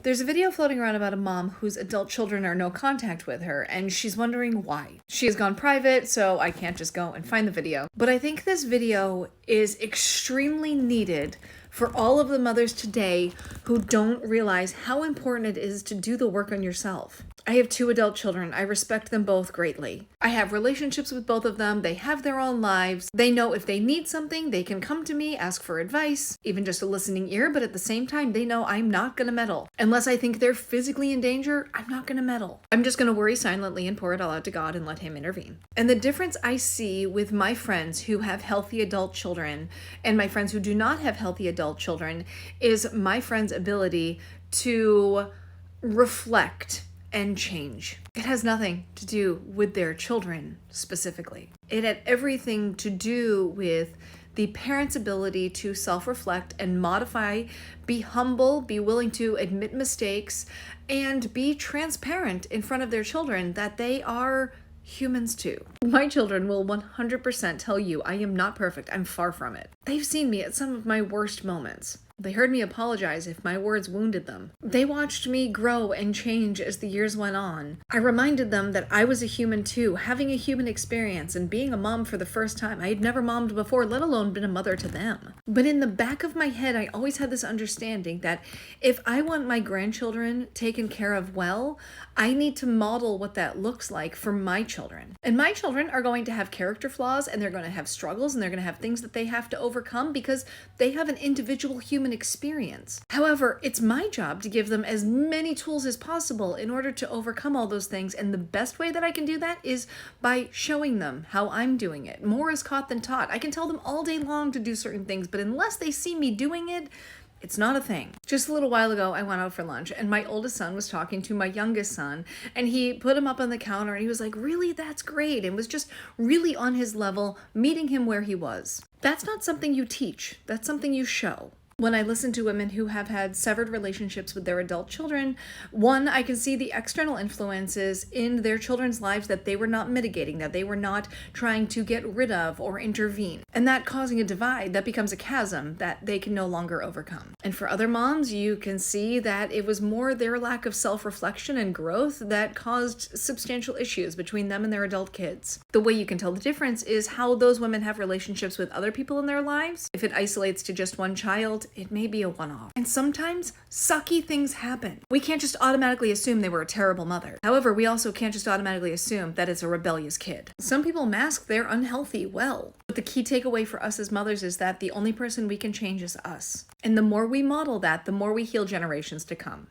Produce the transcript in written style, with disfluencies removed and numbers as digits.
There's a video floating around about a mom whose adult children are no contact with her, and she's wondering why. She has gone private, so I can't just go and find the video. But I think this video is extremely needed for all of the mothers today who don't realize how important it is to do the work on yourself. I have 2 adult children. I respect them both greatly. I have relationships with both of them. They have their own lives. They know if they need something, they can come to me, ask for advice, even just a listening ear, but at the same time, they know I'm not gonna meddle. Unless I think they're physically in danger, I'm not gonna meddle. I'm just gonna worry silently and pour it all out to God and let Him intervene. And the difference I see with my friends who have healthy adult children and my friends who do not have healthy adult children is my friends' ability to reflect and change. It has nothing to do with their children specifically. It had everything to do with the parent's ability to self-reflect and modify, be humble, be willing to admit mistakes, and be transparent in front of their children that they are humans too. My children will 100% tell you I am not perfect. I'm far from it. They've seen me at some of my worst moments. They heard me apologize if my words wounded them. They watched me grow and change as the years went on. I reminded them that I was a human too, having a human experience and being a mom for the first time. I had never mommed before, let alone been a mother to them. But in the back of my head, I always had this understanding that if I want my grandchildren taken care of well, I need to model what that looks like for my children. And my children are going to have character flaws, and they're going to have struggles, and they're going to have things that they have to overcome because they have an individual human experience. However, it's my job to give them as many tools as possible in order to overcome all those things, and the best way that I can do that is by showing them how I'm doing it. More is caught than taught. I can tell them all day long to do certain things, but unless they see me doing it, it's not a thing. Just a little while ago, I went out for lunch and my oldest son was talking to my youngest son, and he put him up on the counter and he was like, "Really? That's great." And was just really on his level, meeting him where he was. That's not something you teach. That's something you show. When I listen to women who have had severed relationships with their adult children, one, I can see the external influences in their children's lives that they were not mitigating, that they were not trying to get rid of or intervene. And that causing a divide that becomes a chasm that they can no longer overcome. And for other moms, you can see that it was more their lack of self-reflection and growth that caused substantial issues between them and their adult kids. The way you can tell the difference is how those women have relationships with other people in their lives. If it isolates to just one child, it may be a one-off. And sometimes sucky things happen. We can't just automatically assume they were a terrible mother. However, we also can't just automatically assume that it's a rebellious kid. Some people mask their unhealthy well. But the key takeaway for us as mothers is that the only person we can change is us. And the more we model that, the more we heal generations to come.